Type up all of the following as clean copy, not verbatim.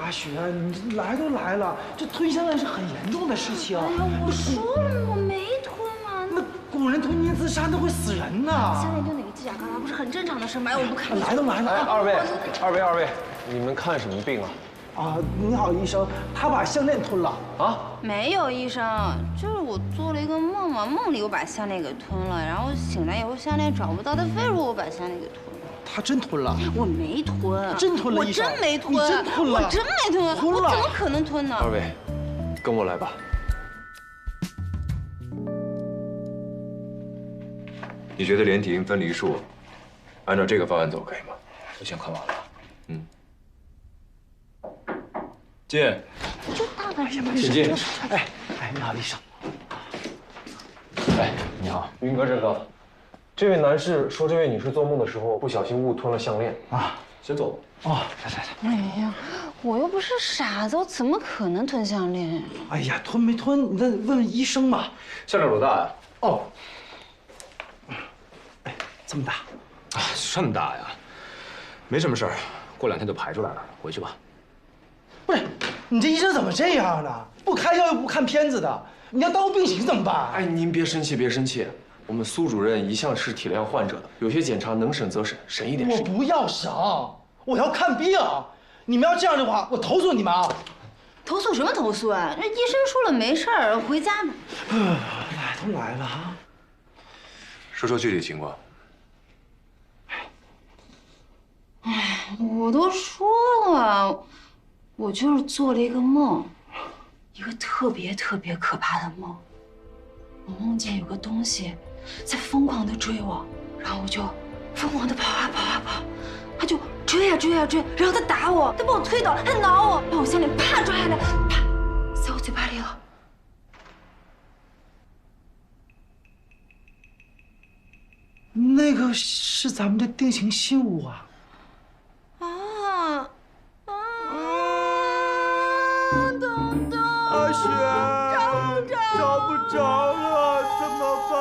阿雪，你来都来了，这吞香链是很严重的事情。哎呀，我说了，我没吞啊。那古人吞咽自杀，那会死人呐。项链丢哪个犄角旮旯不是很正常的事吗？哎，我不看。来都来了。哎，二位，你们看什么病啊？啊，你好，医生，他把项链吞了。啊？没有，医生，就是我做了一个梦嘛，梦里我把项链给吞了，然后醒来以后项链找不到，他非说我把项链给吞了。他真吞了。我没吞，真吞了，我医生。真没吞，你真吞了，我真没吞，吞了，我怎么可能吞呢？二位，跟我来吧。你觉得连体婴分离术，按照这个方案走可以吗？我先看完了。进。就大概什么？请进。哎，你好，医生。哎，你好，云哥这个，这位男士说，这位女士做梦的时候不小心误吞了项链啊。先坐吧。哦，来。哎呀，我又不是傻子，我怎么可能吞项链？哎呀，吞没吞，你再问问医生嘛。项链多大呀？哦，哎，这么大。啊，这么大呀？没什么事儿，过2天就排出来了，回去吧。不是，你这医生怎么这样呢？不开药又不看片子的，你要耽误病情怎么办？哎，您别生气，别生气。我们苏主任一向是体谅患者的，有些检查能省则省，省一点。我不要省，我要看病。你们要这样的话，我投诉你们啊！投诉什么投诉啊？这医生说了没事儿，回家吧。来都来了啊！说说具体情况。哎，我都说了，我就是做了一个梦，一个特别可怕的梦。我梦见有个东西在疯狂的追我，然后我就疯狂的跑啊跑，他就追啊追，然后他打我，他把我推倒，他挠我，把我项链啪抓下来，啪塞我嘴巴里了。那个是咱们的定情信物啊！东东，阿雪，找不着了，怎么办？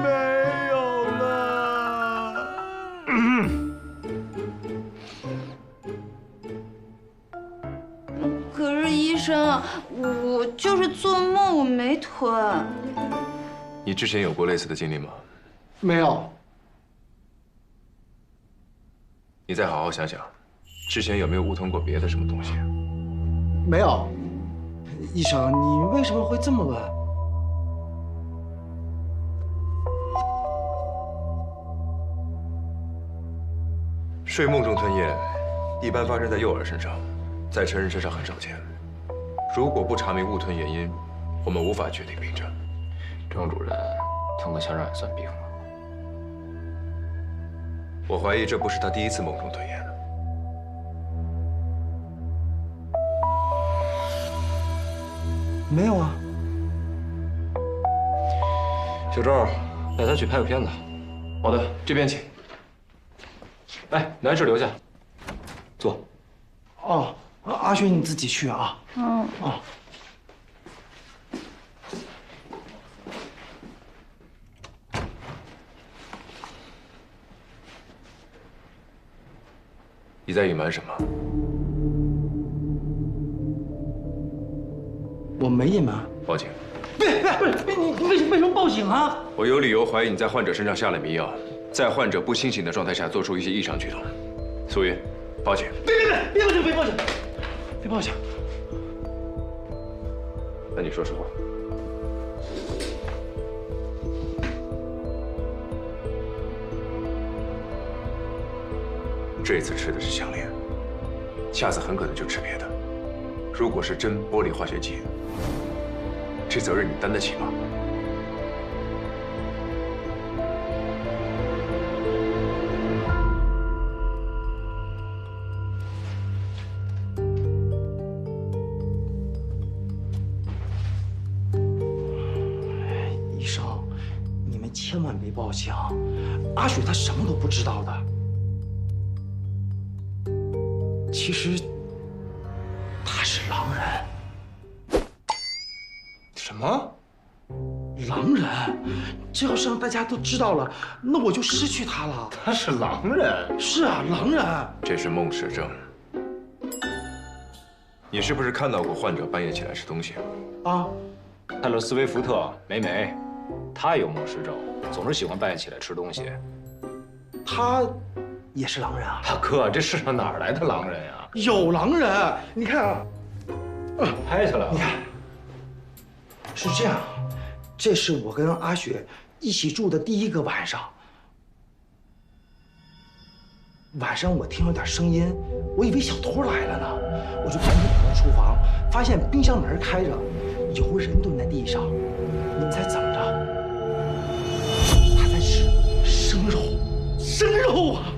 没有了。可是医生，我就是做梦，我没吞。你之前有过类似的经历吗？没有。你再好好想想，之前有没有误吞过别的什么东西？没有。医生，你为什么会这么问？睡梦中吞咽，一般发生在幼儿身上，在成人身上很少见。如果不查明误吞原因，我们无法确定病症。张主任，吞个项链也算病吗？我怀疑这不是他第一次梦中吞咽。没有啊。小周，带他去拍个片子。好的，这边请。哎，男士留下，坐。哦，阿雪你自己去啊。哦。你在隐瞒什么？我没隐瞒。报警！别，你为什么报警啊？我有理由怀疑你在患者身上下了迷药，在患者不清醒的状态下做出一些异常举动。苏云，报警！别报警！别报警！那你说实话。这次吃的是项链，下次很可能就吃别的。如果是真玻璃化学剂，这责任你担得起吗？医生，你们千万别报警，阿雪她什么都不知道的。其实他是狼人。什么？狼人？这要是让大家都知道了，那我就失去他了。他是狼人？是啊，狼人。这是梦实症，你是不是看到过患者半夜起来吃东西？啊，泰勒·斯威夫特，梅，他有梦失症，总是喜欢半夜起来吃东西。他也是狼人啊？大哥，这世上哪儿来的狼人呀？有狼人，你看啊，拍下来了。你看，是这样，这是我跟阿雪一起住的第1个晚上。晚上我听了点声音，我以为小偷来了呢，我就赶紧跑到厨房，发现冰箱门开着，有个人蹲在地上。你们猜怎么着？他在吃生肉，生肉啊！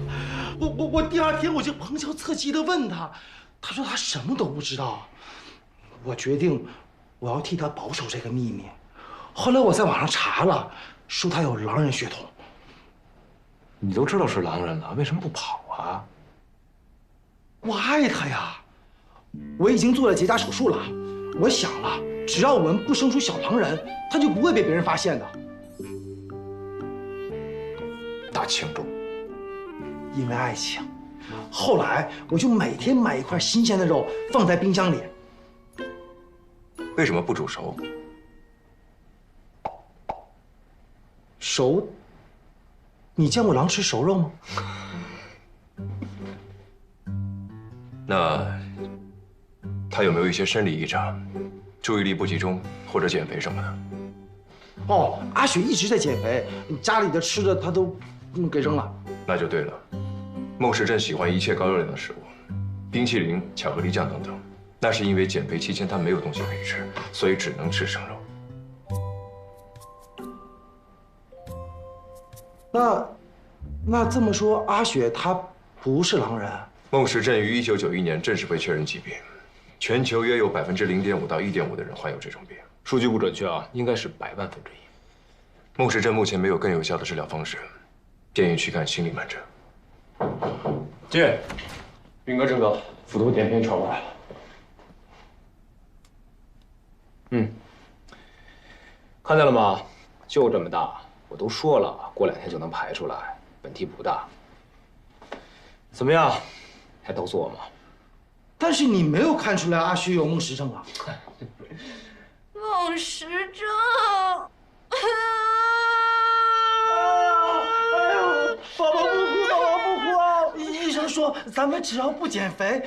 我第2天我就旁敲侧击地问他，他说他什么都不知道。我决定我要替他保守这个秘密。后来我在网上查了，说他有狼人血统。你都知道是狼人了，为什么不跑啊？我爱他呀！我已经做了结扎手术了。我想了，只要我们不生出小狼人，他就不会被别人发现的。大庆祝。因为爱情，后来我就每天买一块新鲜的肉放在冰箱里。为什么不煮熟？熟？你见过狼吃熟肉吗？那他有没有一些生理异常，注意力不集中或者减肥什么的？哦，阿雪一直在减肥，家里的吃的她都给扔了。那就对了。孟时珍喜欢一切高热量的食物，冰淇淋、巧克力酱等等。那是因为减肥期间他没有东西可以吃，所以只能吃生肉。那这么说，阿雪她不是狼人。孟时珍于1991年正式被确认疾病，全球约有0.5%到1.5%的人患有这种病。数据不准确啊，应该是100万分之一。孟时珍目前没有更有效的治疗方式，建议去看心理门诊。进，兵哥、郑哥，复读点评传过来了。看见了吗？就这么大，我都说了，过2天就能排出来，问题不大。怎么样，还都做吗？但是你没有看出来阿雪有梦时症啊？梦时症。哎呦，宝宝不哭，宝宝不哭啊！医生说咱们只要不减肥，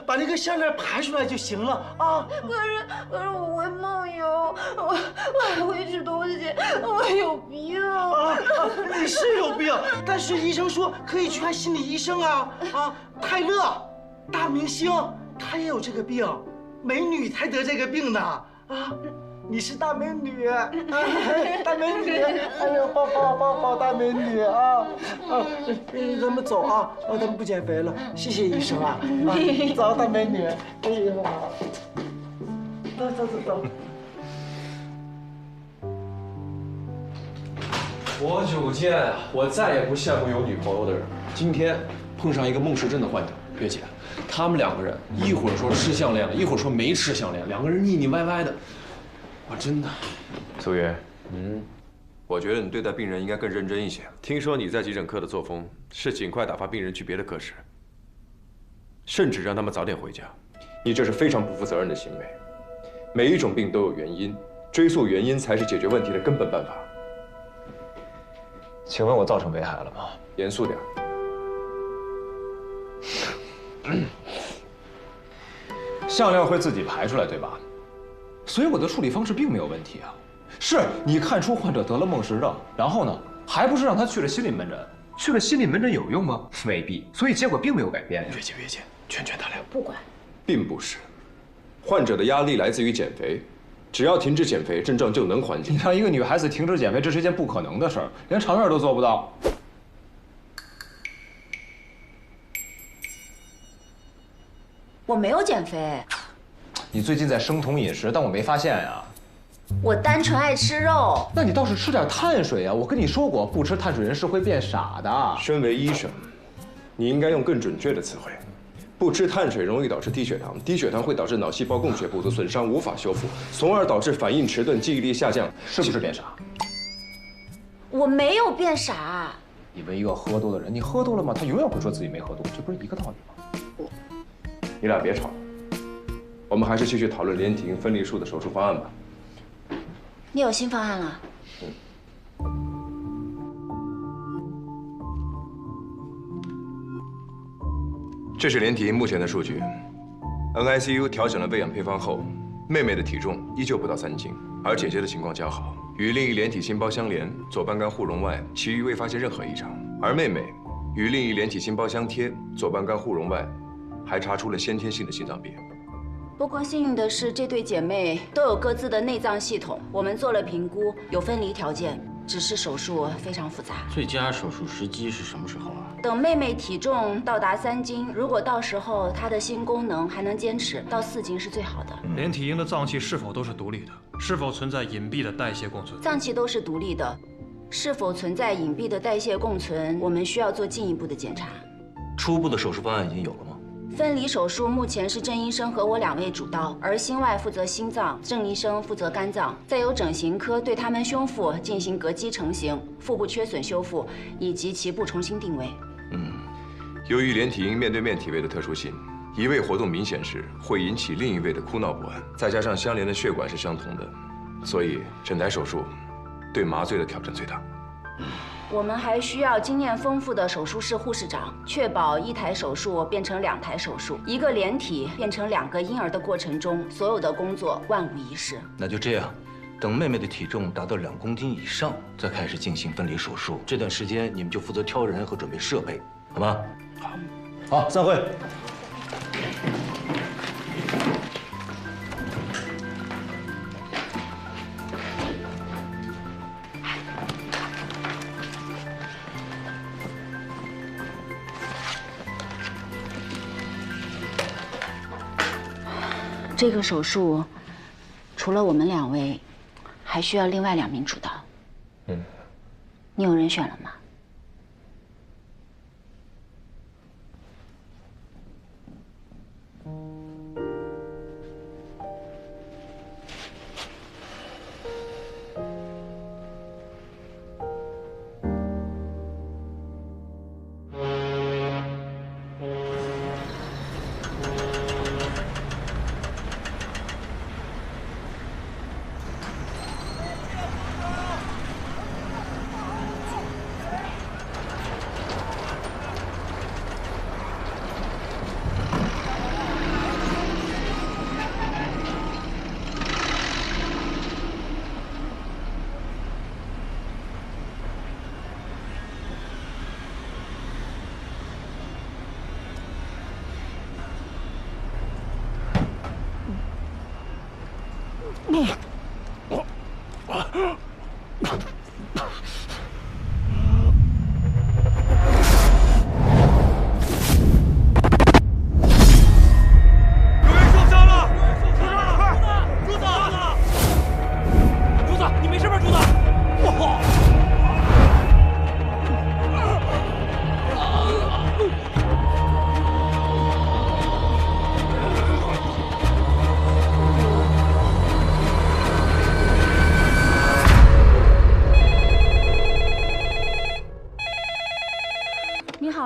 把那个项链排出来就行了啊。可是我会梦游，我还会吃东西，我有病啊！你是有病，但是医生说可以去看心理医生啊！泰勒，大明星，他也有这个病，美女才得这个病的啊！你是大美女，大美女，哎呦，抱大美女啊！咱们走啊，咱们不减肥了，谢谢医生啊！走，大美女，哎呀，走。活久见啊！我再也不羡慕有女朋友的人。今天碰上一个梦时症的患者，月姐，他们2个人一会儿说吃项链了，一会儿说没吃项链，2个人腻腻歪歪的。我真的，苏云，我觉得你对待病人应该更认真一些。听说你在急诊科的作风是尽快打发病人去别的科室，甚至让他们早点回家。你这是非常不负责任的行为。每一种病都有原因，追溯原因才是解决问题的根本办法。请问我造成危害了吗？严肃点。项链会自己排出来，对吧？所以我的处理方式并没有问题啊。是你看出患者得了梦时症，然后呢，还不是让他去了心理门诊？去了心理门诊有用吗？未必。所以结果并没有改变。月姐，劝他俩。不管。并不是，患者的压力来自于减肥，只要停止减肥，症状就能缓解。你让一个女孩子停止减肥，这是一件不可能的事儿，连常人都做不到。我没有减肥，你最近在生酮饮食，但我没发现呀。我单纯爱吃肉。那你倒是吃点碳水啊！我跟你说过，不吃碳水人是会变傻的。身为医生，你应该用更准确的词汇。不吃碳水容易导致低血糖，低血糖会导致脑细胞供血不足，损伤无法修复，从而导致反应迟钝、记忆力下降，是不是变傻？我没有变傻。你问一个喝多的人，你喝多了吗？他永远会说自己没喝多，这不是一个道理吗？你俩别吵了，我们还是继续讨论连体婴分离术的手术方案吧。你有新方案了？这是连体婴目前的数据。NICU 调整了喂养配方后，妹妹的体重依旧不到3斤，而姐姐的情况较好，与另一连体心包相连，左半肝互容外，其余未发现任何异常。而妹妹与另一连体心包相贴，左半肝互容外，还查出了先天性的心脏病。不过幸运的是，这对姐妹都有各自的内脏系统，我们做了评估，有分离条件，只是手术非常复杂。最佳手术时机是什么时候啊？等妹妹体重到达3斤，如果到时候她的心功能还能坚持，到4斤是最好的。连体婴的脏器是否都是独立的？是否存在隐蔽的代谢共存？脏器都是独立的，是否存在隐蔽的代谢共存，我们需要做进一步的检查。初步的手术方案已经有了吗？分离手术目前是郑医生和我2位主刀，而心外负责心脏，郑医生负责肝脏，再由整形科对他们胸腹进行膈肌成型、腹部缺损修复以及脐部重新定位。由于连体婴面对面体位的特殊性，一位活动明显时会引起另一位的哭闹不安，再加上相连的血管是相同的，所以整台手术对麻醉的挑战最大。我们还需要经验丰富的手术室护士长，确保1台手术变成2台手术，一个连体变成2个婴儿的过程中，所有的工作万无一失。那就这样，等妹妹的体重达到2公斤以上，再开始进行分离手术。这段时间你们就负责挑人和准备设备，好吗？好，散会。这个手术除了我们2位，还需要另外2名主刀。你有人选了吗？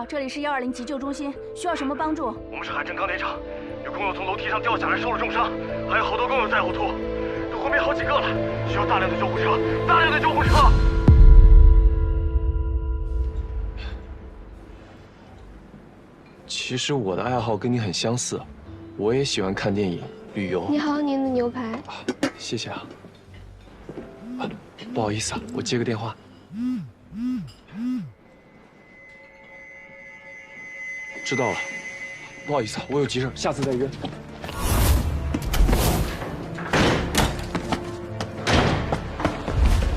这里是120急救中心，需要什么帮助？我们是海城钢铁厂，有工友从楼梯上掉下来，受了重伤，还有好多工友在呕吐，都昏迷好几个了，需要大量的救护车，大量的救护车。其实我的爱好跟你很相似，我也喜欢看电影、旅游。你好，您的牛排。谢谢啊。不好意思啊，我接个电话。知道了，不好意思，我有急事，下次再约。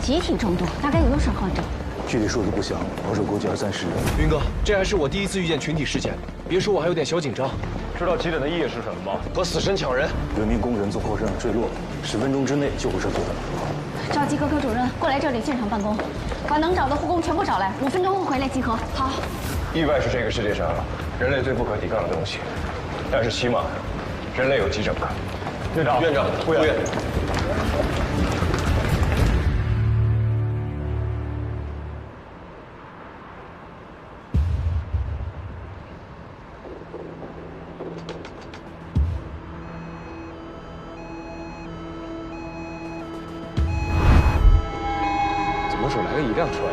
集体中毒，大概有多少患者？具体数字不详，保守估计20-30人。云哥，这还是我第一次遇见群体事件，别说我还有点小紧张。知道急诊的意义是什么吗？和死神抢人。有名工人从货车上坠落，10分钟之内救护车到达。召集各科主任过来这里现场办公，把能找的护工全部找来，5分钟后回来集合。好。意外是这个世界上人类最不可抵抗的东西，但是起码人类有急诊科。院长，院长，副院。跟一辆车呀？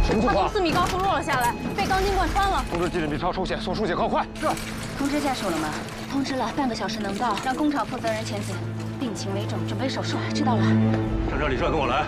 什么情况？他从4米高处落了下来，被钢筋贯穿了。通知机林超出现，送疏解，靠快！是。通知家属了吗？通知了，半个小时能到，让工厂负责人前进。病情危重，准备手术。知道了。厂长李帅跟我来。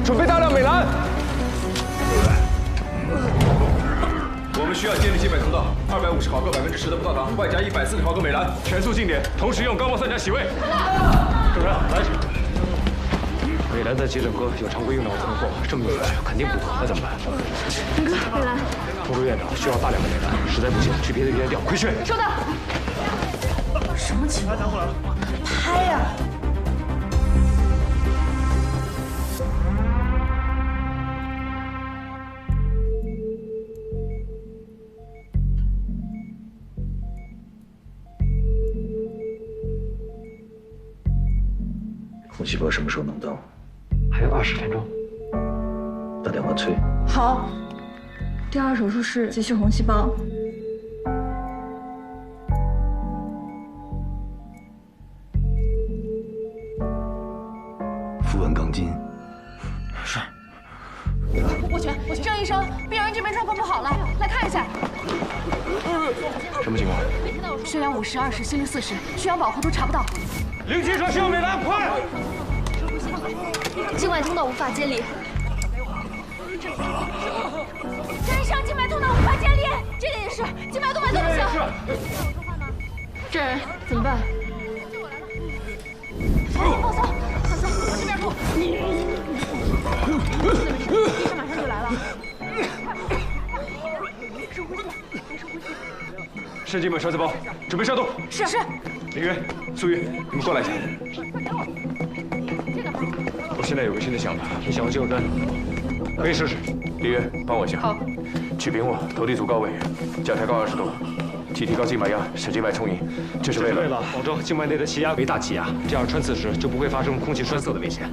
准备大量美兰。我们需要建立基本通道，250毫克10%的葡萄糖，外加140毫克美兰，全速进点，同时用高锰酸钾洗胃。主任，来。美兰在急诊科有常规用脑增后，这么用下去肯定不妥，那怎么办？林哥，美兰。通知院长，需要大量的美兰，实在不行去别的医院调，亏血。收到。什么情况？拍呀！ 红细胞什么时候能到？还有20分钟。打电话催。好。第2手术室急需红细胞。符文钢筋。是。我去，张医生，病人这边状况不好了，来看一下。什么情况？血氧50、20，心率40，血氧饱和度查不到。 07说需要美兰，快！静脉通道无法接力。张医生，静脉通道无法接力，这里也是，静脉动脉都不行。这人怎么办？放松，往这边吐。医生马上就来了。深呼吸，深呼吸。肾静脉栓塞包，准备上动。是。林渊、苏玉，你们过来一下。我现在有个新的想法，你想要肌肉针，可以试试。林渊，帮我一下。好。取屏幕，头地足高位，脚抬高20度，体提高静脉压，使静脉充盈。这是为了保证静脉内的气压为大气压，这样穿刺时就不会发生空气栓塞的危险。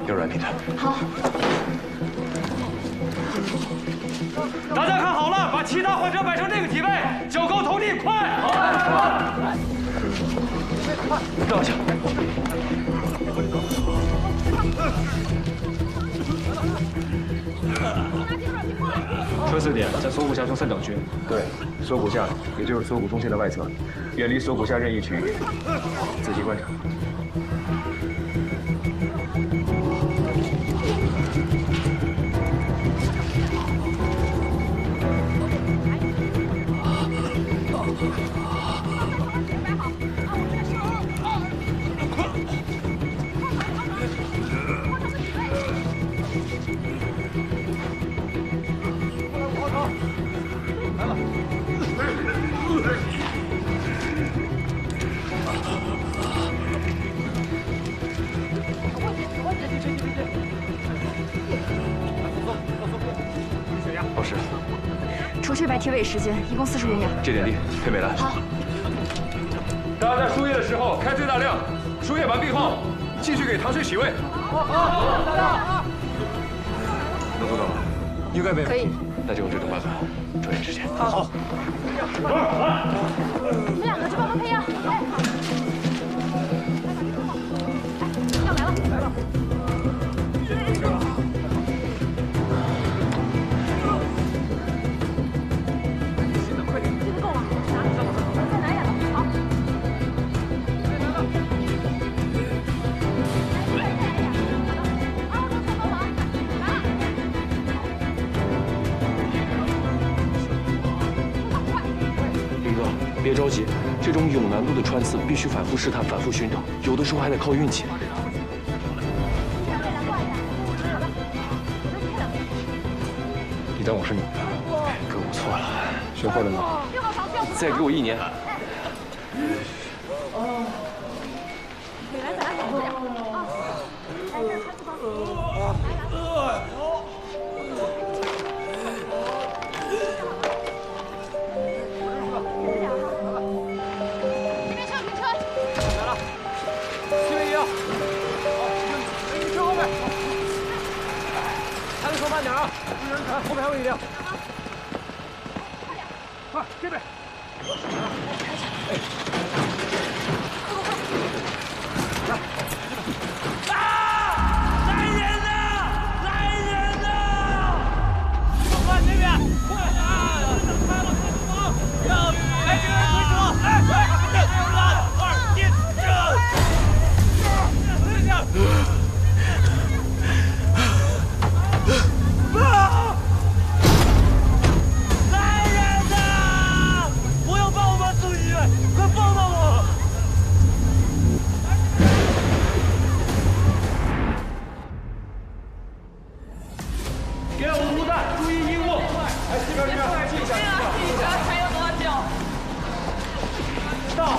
有软体的。好。 大家看好了，把其他患者摆成这个体位，脚高头低，快！好，让一下。穿刺点在锁骨下中3整区。对，锁骨下，也就是锁骨中线的外侧，远离锁骨下任意区域，仔细观察。 老师，除血白体位时间一共45秒。这点滴配美兰。好。大家在输液的时候开最大量，输液完毕后继续给糖水洗胃。能做到吗？应该没有。可以。那就用这种办法，抓紧时间。好。你们2个去帮忙配药。哎，药来了。别着急，这种有难度的穿刺必须反复试探、反复寻找，有的时候还得靠运气。你当我是你的？哥，我错了，学会了吗？再给我1年。慢点啊！不能传，后面还有一辆。快，这边。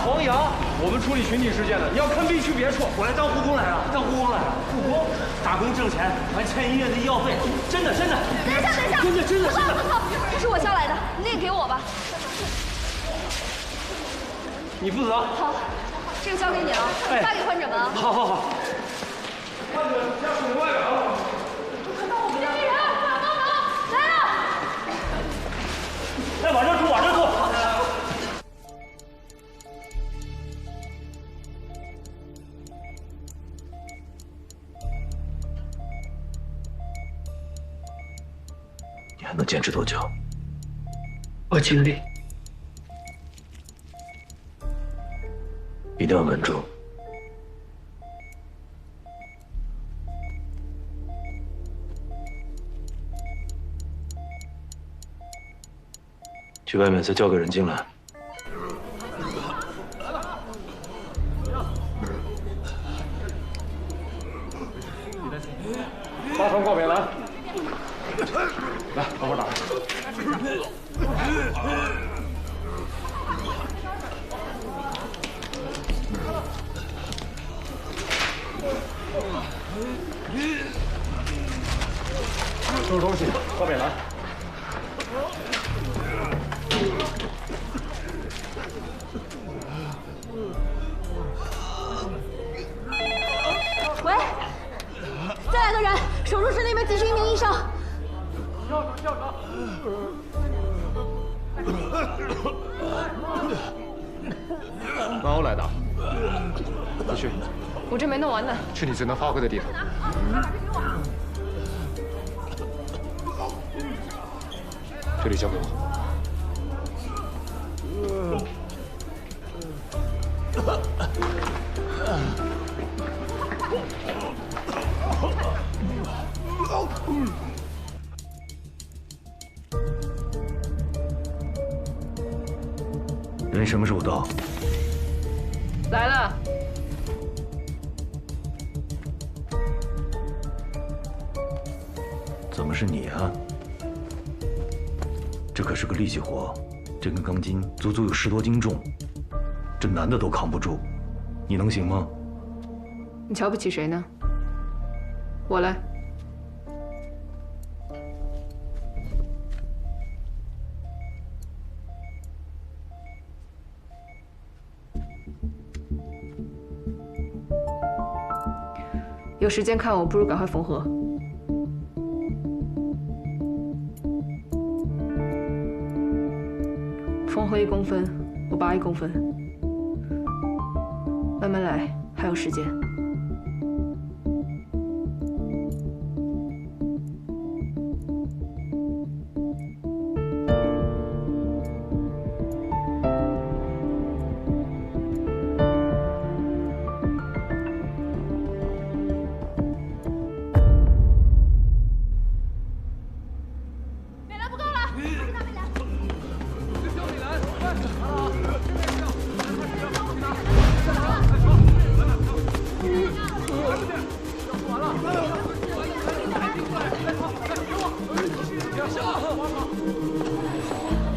黄洋，我们处理群体事件的，你要看病去别处。我来当护工来了，当护工来了。护工，打工挣钱，还欠医院的医药费。真的。等一下，真的。这是我交来的，你得给我吧。你负责。好，这个交给你了，发给患者们啊。好。患者家属外表。经理人，快帮忙！来了。哎，往这坐。你还能坚持多久？我尽力。一定要稳住。去外面再叫个人进来。8床挂北栏。来，把火打开。收拾东西，挂北栏。喂，再来个人，手术室那边急需1名医生。校长。马欧来的，你去。我这没弄完呢。去你最能发挥的地方。这里交给我。人什么时候到？来了。怎么是你啊？这可是个力气活，这根钢筋足足有10多斤重，这男的都扛不住，你能行吗？你瞧不起谁呢？我来。有时间看我，不如赶快缝合。缝合1公分，我拔1公分，慢慢来，还有时间。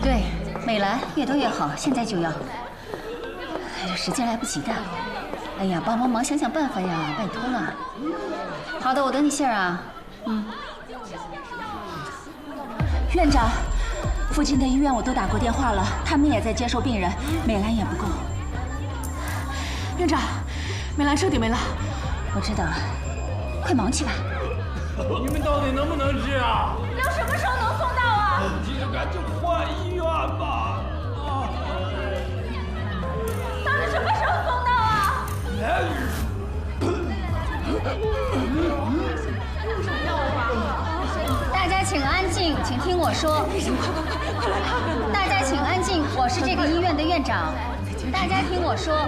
对，美兰越多越好，现在就要。哎呀，时间来不及的。哎呀，帮忙想想办法呀，拜托了。好的，我等你信儿啊。院长，附近的医院我都打过电话了，他们也在接收病人，美兰也不够。院长，美兰彻底没了。我知道，快忙去吧。你们到底能不能治啊？要什么时候能送到啊？急着赶紧换医院吧！到底什么时候送到啊？大家请安静，请听我说。大家请安静，我是这个医院的院长。大家听我说。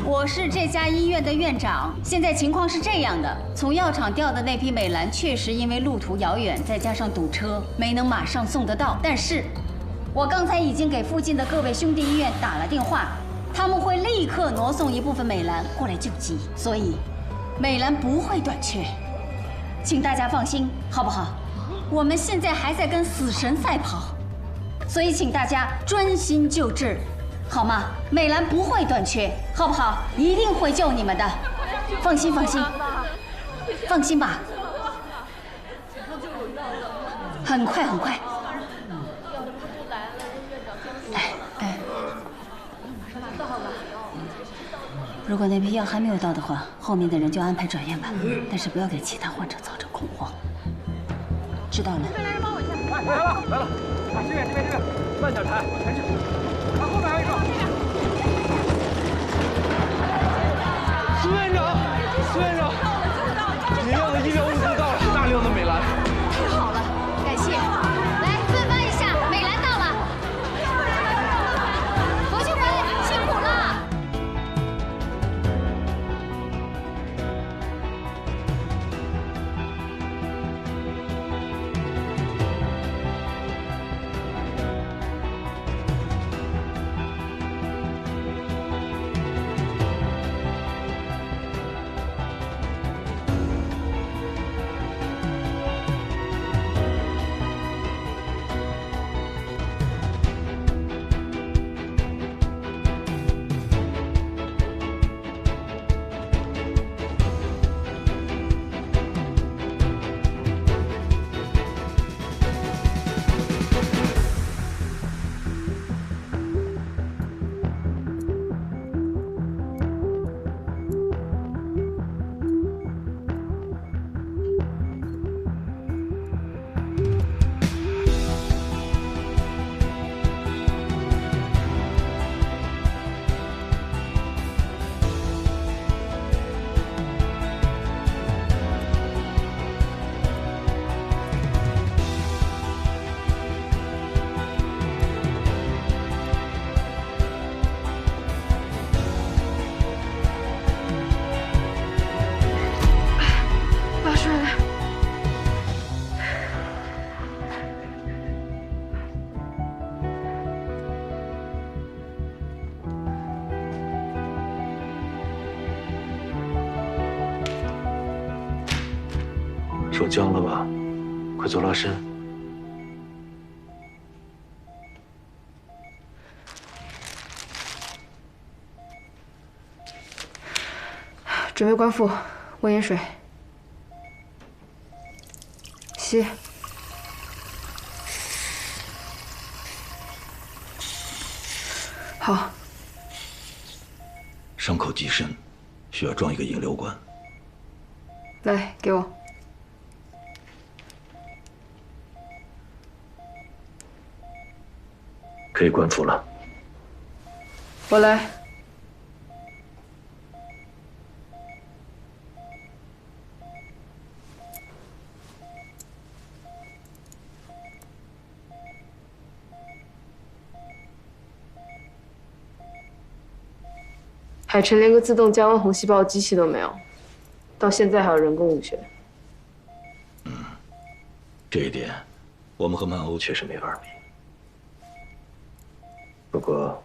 我是这家医院的院长。现在情况是这样的：从药厂调的那批美兰，确实因为路途遥远，再加上堵车，没能马上送得到。但是，我刚才已经给附近的各位兄弟医院打了电话，他们会立刻挪送一部分美兰过来救急，所以美兰不会短缺，请大家放心，好不好？我们现在还在跟死神赛跑，所以请大家专心救治。好吗？美兰不会短缺，好不好？一定会救你们的，放心，放心，放心吧。很快，很快。哎，如果那批药还没有到的话，后面的人就安排转院吧，但是不要给其他患者造成恐慌。知道了。来人，帮我一下！来了，来了！啊，这边，慢点抬，抬着。看后面还有一个。苏院长，苏院长，您要的医疗物资到了，大量的美兰。太好了，感谢。来，分发一下，美兰到了。同学们辛苦了。手僵了吧？快做拉伸。准备关腹，温盐水，吸。好。伤口极深，需要装一个引流管。来，给我。可以关腹了。我来。海城连个自动降温红细胞机器都没有，到现在还有人工武学。这一点，我们和曼欧确实没法比。不过，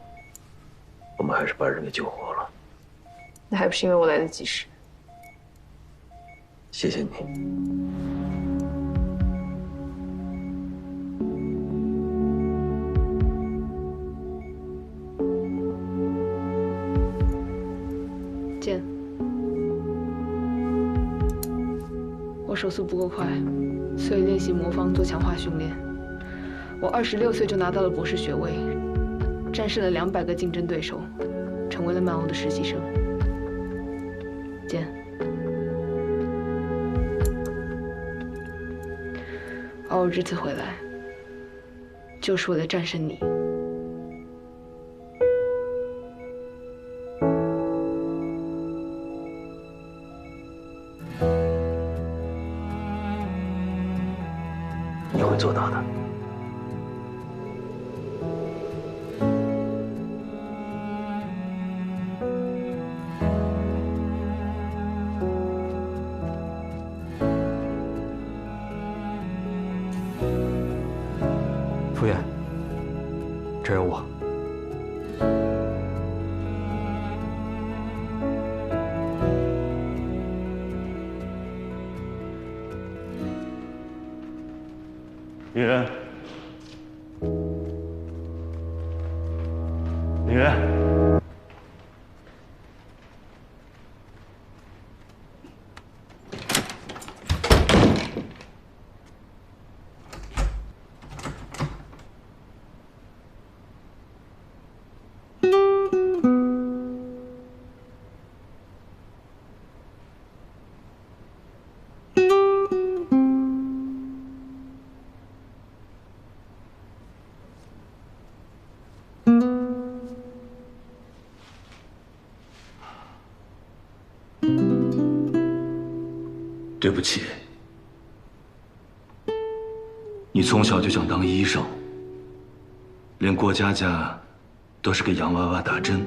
我们还是把人给救活了。那还不是因为我来得及时。谢谢你。手速不够快，所以练习魔方做强化训练。我26岁就拿到了博士学位，战胜了200个竞争对手，成为了曼欧的实习生。简，而我这次回来，就是为了战胜你。你会做到的。傅远，这有我。李渊，李渊。 对不起，你从小就想当医生，连过家家都是给洋娃娃打针。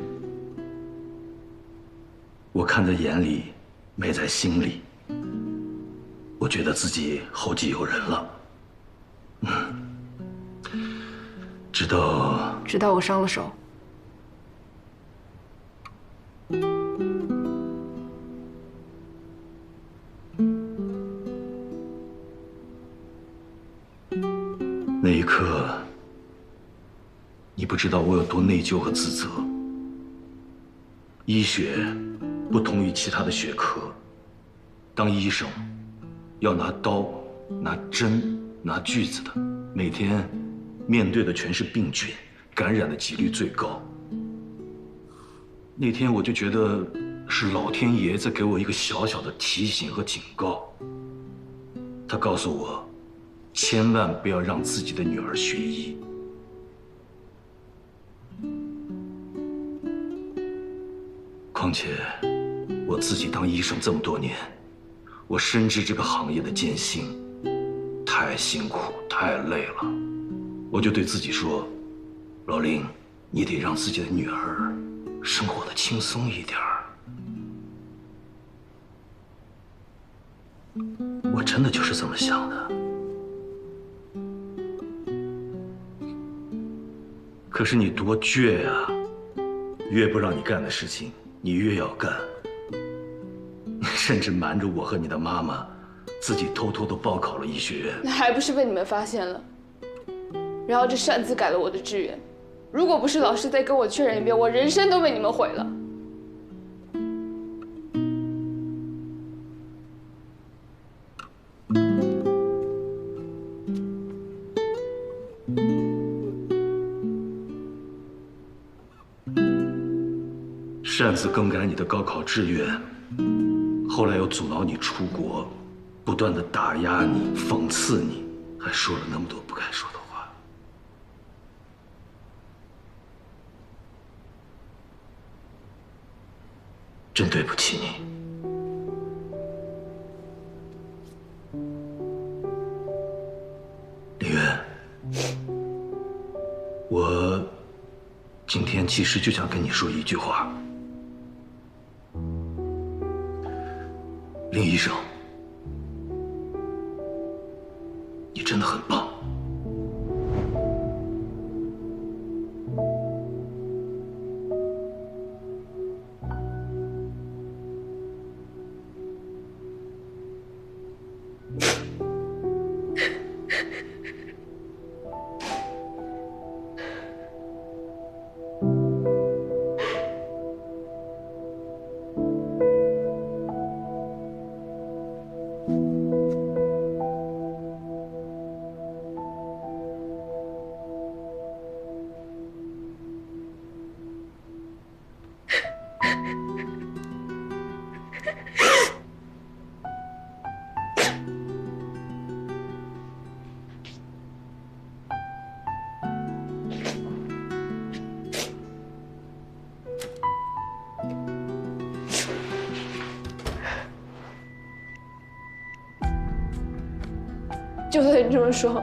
我看在眼里，美在心里。我觉得自己后继有人了。直到我伤了手。 那一刻，你不知道我有多内疚和自责。医学不同于其他的学科，当医生要拿刀、拿针、拿锯子的，每天面对的全是病菌，感染的几率最高。那天我就觉得是老天爷在给我一个小小的提醒和警告。他告诉我，千万不要让自己的女儿学医。况且，我自己当医生这么多年，我深知这个行业的艰辛，太辛苦，太累了。我就对自己说，老林，你得让自己的女儿生活的轻松一点儿。我真的就是这么想的。可是你多倔呀！越不让你干的事情，你越要干。你甚至瞒着我和你的妈妈，自己偷偷的报考了医学院。那还不是被你们发现了？然后这擅自改了我的志愿。如果不是老师再跟我确认一遍，我人生都被你们毁了。擅自更改你的高考志愿，后来又阻挠你出国，不断的打压你、讽刺你，还说了那么多不该说的话。真对不起你。李渊，我今天其实就想跟你说一句话。林医生，你真的很棒。就算你这么说，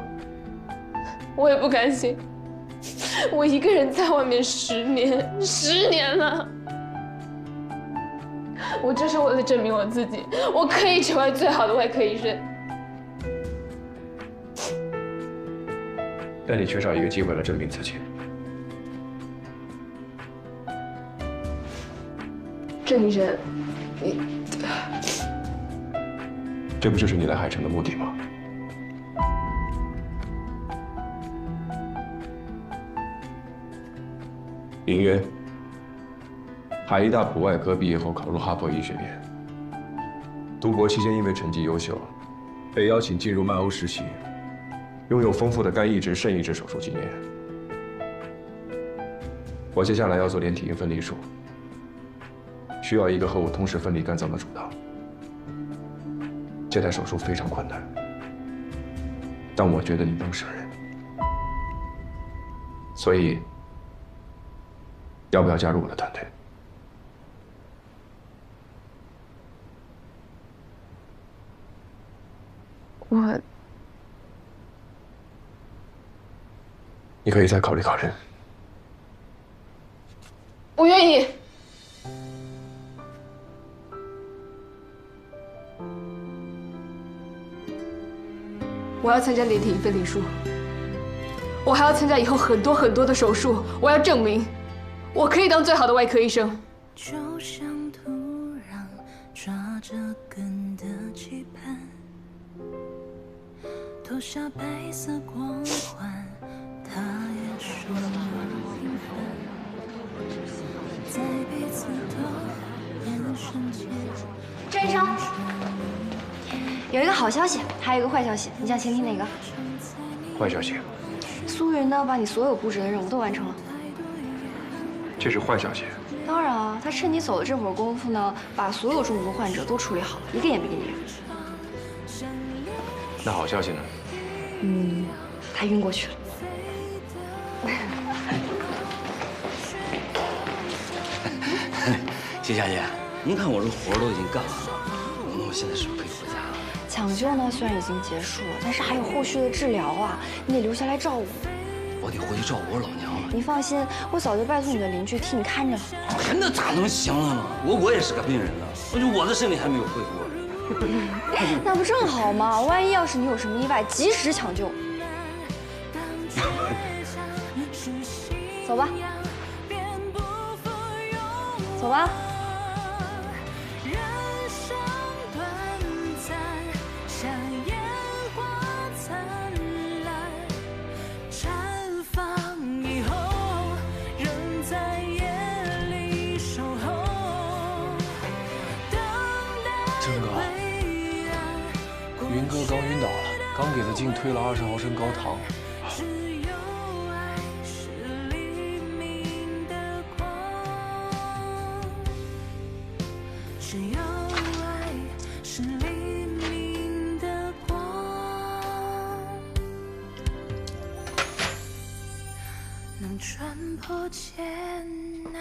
我也不甘心。我一个人在外面10年了。我这是为了证明我自己，我可以成为最好的外科医生。但你缺少一个机会来证明自己。郑医生，你这不就是你来海城的目的吗？林渊，海医大普外科毕业后考入哈佛医学院，读博期间因为成绩优秀，被邀请进入曼欧实习，拥有丰富的肝移植、肾移植手术经验。我接下来要做连体婴分离术，需要一个和我同时分离肝脏的主刀。这台手术非常困难，但我觉得你能胜任，所以要不要加入我的团队？你可以再考虑考虑。我愿意。我要参加连体婴分离术，我还要参加以后很多的手术。我要证明，我可以当最好的外科医生。就像土壤抓着根的期盼，投下白色光环，它也说平凡，在彼此的眼神间。郑医生，有一个好消息，还有一个坏消息，你想先听哪个？坏消息，苏云呢，把你所有布置的任务都完成了。这是坏消息。当然啊，他趁你走的这会儿功夫呢，把所有中毒患者都处理好了，一个也没给你留。那好消息呢？他晕过去了。谢小姐，您看我这活都已经干完了，那我现在是不是可以回家了？抢救呢虽然已经结束了，但是还有后续的治疗啊，你得留下来照顾。我得回去照顾我老娘了。你放心，我早就拜托你的邻居替你看着了。哎，那咋能行了呢？我也是个病人呢，我的身体还没有恢复。那不正好吗？万一要是你有什么意外，及时抢救。走吧，走吧。郑哥，云哥刚晕倒了，刚给他劲推了20毫升高糖。能穿破艰难。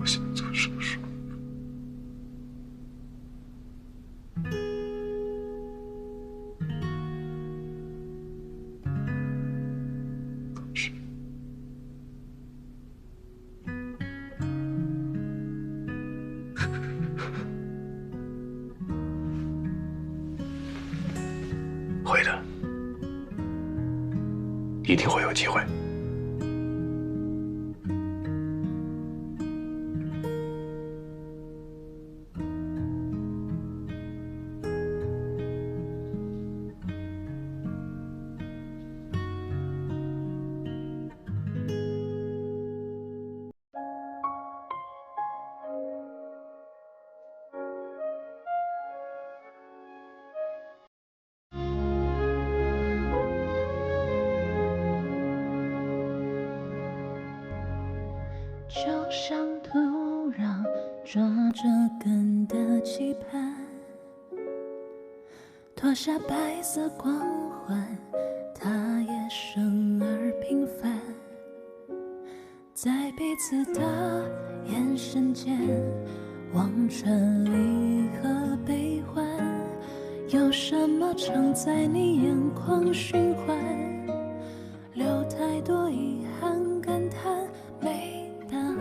我想做手术。但是，会的，一定会有机会。就像土壤抓着根的期盼，脱下白色光环，它也生而平凡，在彼此的眼神间望穿离合悲欢，有什么常在你眼眶循环，留太多遗憾感叹没答案。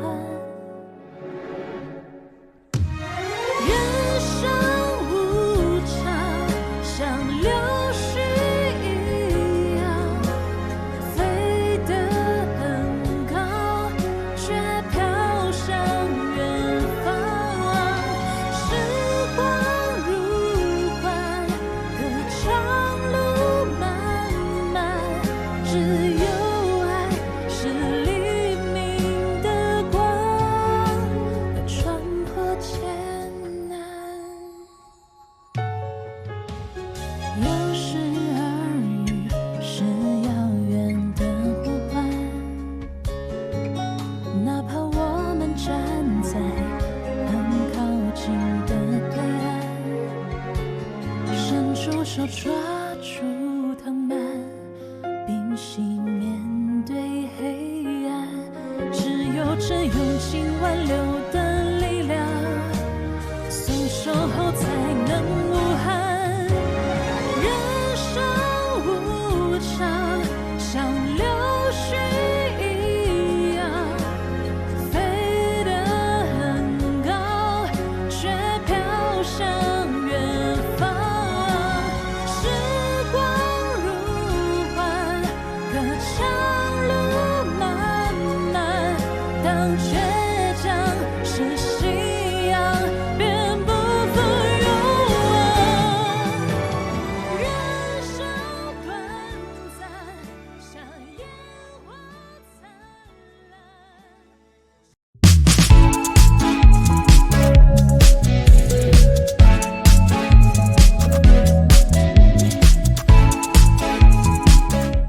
人生无常，像流水一样，飞得很高，却飘向远方。时光如幻，歌长路漫漫，只有爱是黎明的光，能穿破艰难。有时耳语是遥远的呼唤，哪怕我们站在很靠近的对岸，伸出手抓